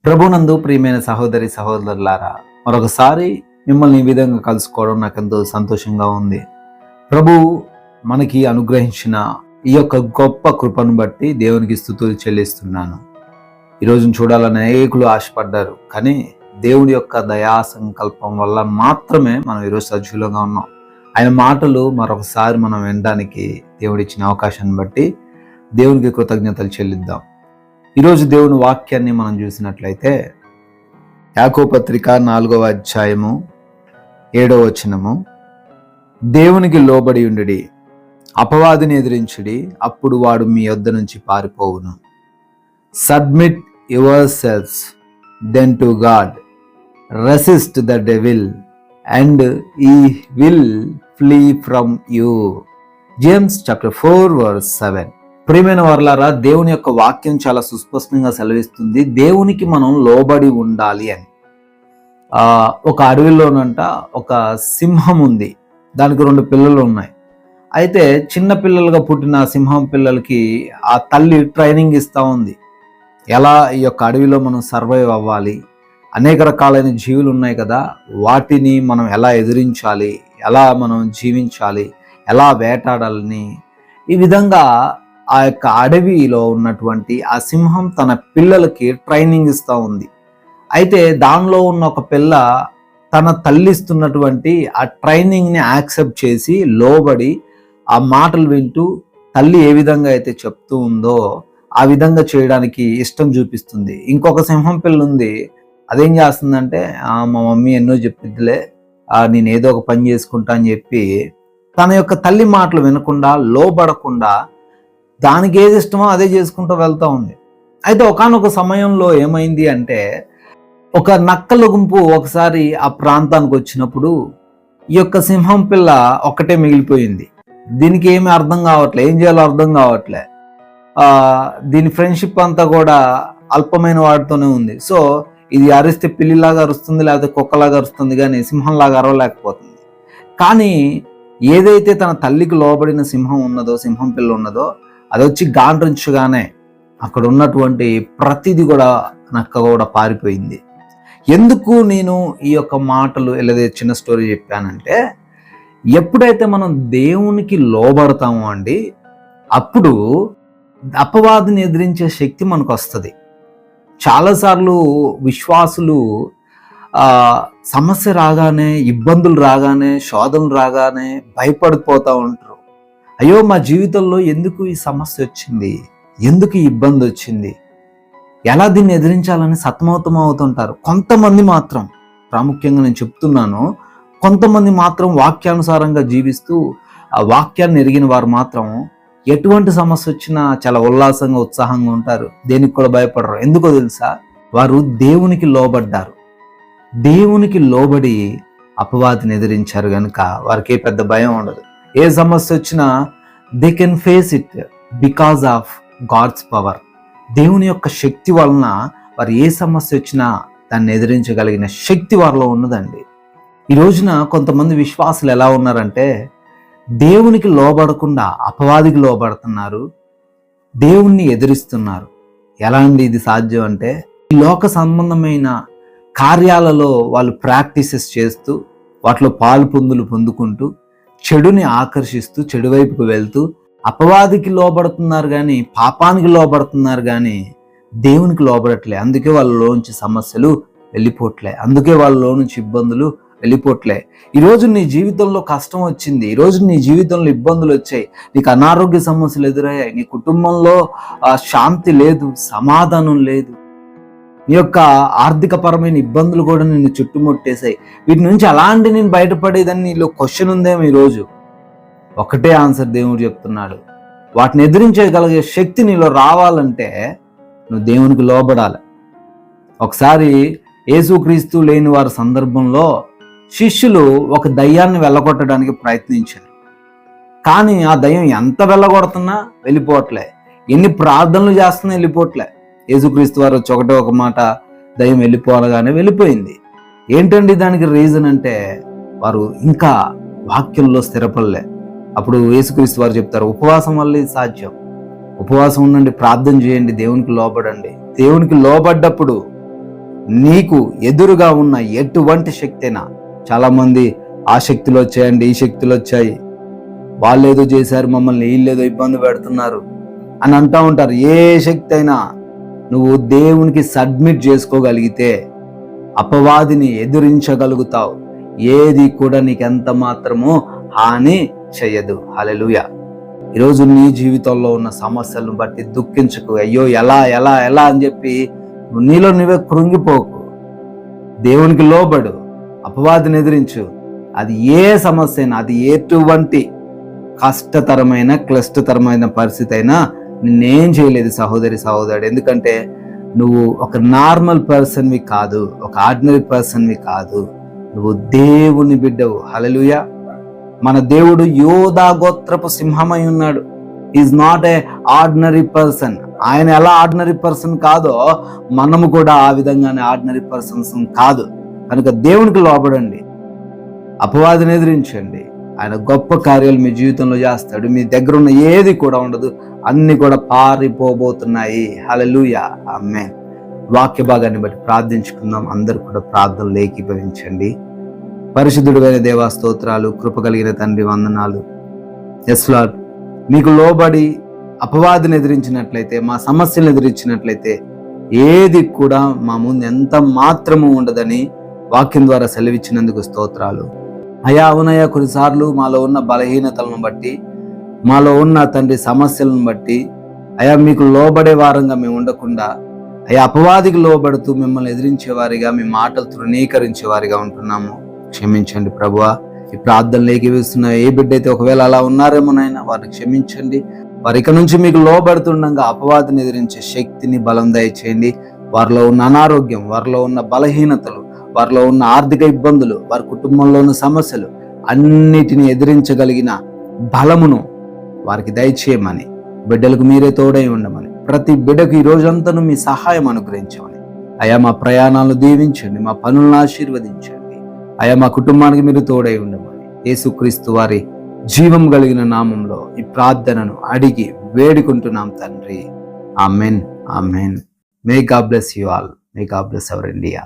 ప్రభునందు ప్రియమైన సహోదరి సహోదరులారా, మరొకసారి మిమ్మల్ని ఈ విధంగా కలుసుకోవడం నాకు ఎంతో సంతోషంగా ఉంది. ప్రభు మనకి అనుగ్రహించిన ఈ యొక్క గొప్ప కృపను బట్టి దేవునికి స్తుతులు చెల్లిస్తున్నాను. ఈరోజు చూడాలని అనేకులు ఆశపడ్డారు, కానీ దేవుడి యొక్క దయా సంకల్పం వల్ల మాత్రమే మనం ఈరోజు సజీవంగా ఉన్నాం. ఆయన మాటలు మరొకసారి మనం వినడానికి దేవుడిచ్చిన అవకాశాన్ని బట్టి దేవునికి కృతజ్ఞతలు చెల్లిద్దాం. ఈరోజు దేవుని వాక్యాన్ని మనం చూసినట్లయితే యాకోబు పత్రిక 4వ అధ్యాయము 7వ వచనము, దేవునికి లోబడి ఉండుడి, అపవాదిని ఎదిరించుడి, అప్పుడు వాడు మీ యొద్ద నుంచి పారిపోవును. Submit your selves then to God, resist the devil and he will flee from you. James chapter 4:7. ప్రియమైన వారలారా, దేవుని యొక్క వాక్యం చాలా సుస్పష్టంగా సెలవిస్తుంది, దేవునికి మనం లోబడి ఉండాలి అని. ఒక అడవిలోనంట ఒక సింహం ఉంది, దానికి 2 పిల్లలు ఉన్నాయి. అయితే చిన్న పిల్లలుగా పుట్టిన సింహం పిల్లలకి ఆ తల్లి ట్రైనింగ్ ఇస్తూ ఉంది, ఎలా ఈ యొక్క అడవిలో మనం సర్వైవ్ అవ్వాలి, అనేక రకాలైన జీవులు ఉన్నాయి కదా, వాటిని మనం ఎలా ఎదిరించాలి, ఎలా మనం జీవించాలి, ఎలా వేటాడాలని. ఈ విధంగా ఆ యొక్క అడవిలో ఉన్నటువంటి ఆ సింహం తన పిల్లలకి ట్రైనింగ్ ఇస్తూ ఉంది. అయితే దానిలో ఉన్న ఒక పిల్ల తన తల్లి ఇస్తున్నటువంటి ఆ ట్రైనింగ్ని యాక్సెప్ట్ చేసి లోబడి ఆ మాటలు వింటూ తల్లి ఏ విధంగా అయితే చెప్తూ ఉందో ఆ విధంగా చేయడానికి ఇష్టం చూపిస్తుంది. ఇంకొక సింహం పిల్ల ఉంది, అదేం చేస్తుందంటే మా మమ్మీ ఎన్నో చెప్పిద్దిలే, నేను ఏదో ఒక పని చేసుకుంటా అని చెప్పి తన యొక్క తల్లి మాటలు వినకుండా లోబడకుండా దానికి ఏది ఇష్టమో అదే చేసుకుంటూ వెళ్తూ ఉంది. అయితే ఒకానొక సమయంలో ఏమైంది అంటే, ఒక నక్కల గుంపు ఒకసారి ఆ ప్రాంతానికి వచ్చినప్పుడు ఈ యొక్క సింహం పిల్ల ఒక్కటే మిగిలిపోయింది. దీనికి ఏమీ అర్థం కావట్లే, ఏం చేయాలో అర్థం కావట్లే. దీని ఫ్రెండ్షిప్ అంతా కూడా అల్పమైన వాటితోనే ఉంది. సో ఇది అరిస్తే పిల్లిలాగా అరుస్తుంది, లేకపోతే కుక్కలాగా అరుస్తుంది, కానీ సింహంలాగా అరవలేకపోతుంది. కానీ ఏదైతే తన తల్లికి లోబడిన సింహం పిల్ల ఉన్నదో అది వచ్చి గాండ్రించగానే అక్కడ ఉన్నటువంటి ప్రతిదీ కూడా నక్క కూడా పారిపోయింది. ఎందుకు నేను ఈ యొక్క మాటలు లేదా చిన్న స్టోరీ చెప్పానంటే, ఎప్పుడైతే మనం దేవునికి లోబడతామో అండి, అప్పుడు అపవాదిని ఎదిరించే శక్తి మనకు వస్తుంది. చాలాసార్లు విశ్వాసులు సమస్య రాగానే, ఇబ్బందులు రాగానే, శోధనలు రాగానే భయపడిపోతూ ఉంటారు. అయ్యో మా జీవితంలో ఎందుకు ఈ సమస్య వచ్చింది, ఎందుకు ఈ ఇబ్బంది వచ్చింది, ఎలా దీన్ని ఎదిరించాలని సతమతం అవుతుంటారు. కొంతమంది మాత్రం, ప్రాముఖ్యంగా నేను చెప్తున్నాను, కొంతమంది మాత్రం వాక్యానుసారంగా జీవిస్తూ ఆ వాక్యాన్ని ఎరిగిన వారు మాత్రం ఎటువంటి సమస్య వచ్చినా చాలా ఉల్లాసంగా ఉత్సాహంగా ఉంటారు, దేనికి కూడా భయపడరు. ఎందుకో తెలుసా? వారు దేవునికి లోబడ్డారు. దేవునికి లోబడి అపవాదిని ఎదిరించారు కనుక వారికి ఏ పెద్ద భయం ఉండదు. ఏ సమస్య వచ్చినా they can face it because of God's power. దేవుని యొక్క శక్తి వలన వారు ఏ సమస్య వచ్చినా దాన్ని ఎదిరించగలిగిన శక్తి వారిలో ఉన్నదండి. ఈ రోజున కొంతమంది విశ్వాసులు ఎలా ఉన్నారంటే, దేవునికి లోబడకుండా అపవాదికి లోబడుతున్నారు, దేవుణ్ణి ఎదిరిస్తున్నారు. ఎలా అండి ఇది సాధ్యం అంటే, ఈ లోక సంబంధమైన కార్యాలలో వాళ్ళు ప్రాక్టీసెస్ చేస్తూ వాటిలో పాలు పొందుకుంటూ చెడుని ఆకర్షిస్తూ చెడు వైపుకు వెళ్తూ అపవాదికి లోబడుతున్నారు, కానీ పాపానికి లోబడుతున్నారు, కానీ దేవునికి లోబడట్లే. అందుకే వాళ్ళలోంచి సమస్యలు వెళ్ళిపోవట్లే, అందుకే వాళ్ళలో నుంచి ఇబ్బందులు వెళ్ళిపోవట్లే. ఈరోజు నీ జీవితంలో కష్టం వచ్చింది, ఈరోజు నీ జీవితంలో ఇబ్బందులు వచ్చాయి, నీకు అనారోగ్య సమస్యలు ఎదురయ్యాయి, నీ కుటుంబంలో శాంతి లేదు, సమాధానం లేదు, నీ యొక్క ఆర్థిక పరమైన ఇబ్బందులు కూడా నిన్ను చుట్టుముట్టేశాయి. వీటి నుంచి అలాంటి నేను బయటపడేదని నీలో క్వశ్చన్ ఉందేమో. ఈరోజు ఒకటే ఆన్సర్ దేవుడు చెప్తున్నాడు, వాటిని ఎదిరించగలిగే శక్తి నీలో రావాలంటే నువ్వు దేవునికి లోబడాలి. ఒకసారి యేసుక్రీస్తు లేని వారి సందర్భంలో శిష్యులు ఒక దయ్యాన్ని వెళ్ళగొట్టడానికి ప్రయత్నించారు, కానీ ఆ దయ్యం ఎంత వెళ్ళగొడుతున్నా వెళ్ళిపోవట్లే, ఎన్ని ప్రార్థనలు చేస్తున్నా వెళ్ళిపోవట్లే. యేసుక్రీస్తు వారు వచ్చి ఒక మాట, దయ్యం వెళ్ళిపోవాలగానే వెళ్ళిపోయింది. ఏంటండి దానికి రీజన్ అంటే, వారు ఇంకా వాక్యంలో స్థిరపడలే. అప్పుడు యేసుక్రీస్తు వారు చెప్తారు, ఉపవాసం వల్ల ఇది సాధ్యం. ఉపవాసం ఉండండి, ప్రార్థన చేయండి, దేవునికి లోబడండి. దేవునికి లోబడ్డప్పుడు నీకు ఎదురుగా ఉన్న ఎటువంటి శక్తి అయినా, చాలా మంది ఆ శక్తులు వచ్చాయండి, ఈ శక్తులు వచ్చాయి, వాళ్ళేదో చేశారు, మమ్మల్ని వీళ్ళేదో ఇబ్బంది పెడుతున్నారు అని అంటూ ఉంటారు. ఏ శక్తి అయినా నువ్వు దేవునికి సబ్మిట్ చేసుకోగలిగితే అపవాదిని ఎదిరించగలుగుతావు. ఏది కూడా నీకెంత మాత్రమూ హాని చెయ్యదు. హల్లెలూయా. ఈరోజు నీ జీవితంలో ఉన్న సమస్యలను బట్టి దుఃఖించకు. అయ్యో ఎలా ఎలా ఎలా అని చెప్పి నీలో నువ్వే కృంగిపోకు. దేవునికి లోబడు, అపవాదిని ఎదిరించు. అది ఏ సమస్య అయినా, అది ఎటువంటి కష్టతరమైన క్లిష్టతరమైన పరిస్థితి అయినా నిన్నేం చేయలేదు సహోదరి సహోదరుడు. ఎందుకంటే నువ్వు ఒక నార్మల్ పర్సన్వి కాదు, ఒక ఆర్డినరీ పర్సన్వి కాదు, నువ్వు దేవుని బిడ్డవు. హల్లెలూయా. మన దేవుడు యోధా గోత్రపు సింహమై ఉన్నాడు. Is not a ordinary person. ఆయన ఎలా ఆర్డినరీ పర్సన్ కాదో మనము కూడా ఆ విధంగానే ఆర్డినరీ పర్సన్స్ కాదు. కనుక దేవునికి లోబడండి, అపవాదిని ఎదిరించండి. ఆయన గొప్ప కార్యాలు మీ జీవితంలో చేస్తాడు. మీ దగ్గర ఉన్న ఏది కూడా ఉండదు, అన్ని కూడా పారిపోబోతున్నాయి. హల్లెలూయా. ఆమేన్. వాక్య భాగాన్ని బట్టి ప్రార్థించుకుందాం. అందరూ కూడా ప్రార్థనలు ఏకీభవించండి. పరిశుద్ధుడైన దేవా స్తోత్రాలు, కృప కలిగిన తండ్రి వందనాలు. ఎస్ లార్డ్, మీకు లోబడి అపవాదిని ఎదిరించినట్లయితే, మా సమస్యలను ఎదిరించినట్లయితే ఏది కూడా మా ముందు ఎంత మాత్రము ఉండదని వాక్యం ద్వారా సెలవిచ్చినందుకు స్తోత్రాలు. అయా అవునయ్యా, కొన్నిసార్లు మాలో ఉన్న బలహీనతలను బట్టి, మాలో ఉన్న తండ్రి సమస్యలను బట్టి అయా మీకు లోబడే వారంగా మేము ఉండకుండా అయా అపవాదికి లోబడుతూ మిమ్మల్ని ఎదిరించేవారిగా, మీ మాటలు తృణీకరించేవారిగా ఉంటున్నాము. క్షమించండి ప్రభువా. ఈ ప్రార్థనలు ఏకీవిస్తున్న ఏ బిడ్డ అయితే ఒకవేళ అలా ఉన్నారేమోనైనా వారిని క్షమించండి. వారి ఇక నుంచి మీకు లోబడుతుండగా అపవాదిని ఎదిరించే శక్తిని, బలం దయచేయండి. వారిలో ఉన్న అనారోగ్యం, వారిలో ఉన్న బలహీనతలు, వారిలో ఉన్న ఆర్థిక ఇబ్బందులు, వారి కుటుంబంలో ఉన్న సమస్యలు అన్నిటిని ఎదిరించగలిగిన బలమును వారికి దయచేయమని, బిడ్డలకు మీరే తోడై ఉండమని, ప్రతి బిడ్డకు ఈ రోజంతను మీ సహాయం అనుగ్రహించమని, అయా మా ప్రయాణాలను దీవించండి, మా పనులను ఆశీర్వదించండి, అయా మా కుటుంబానికి మీరు తోడై ఉండమని యేసుక్రీస్తు వారి జీవం కలిగిన నామంలో ఈ ప్రార్థనను అడిగి వేడుకుంటున్నాం తండ్రి. Amen. Amen. May God bless you all. May God bless our India.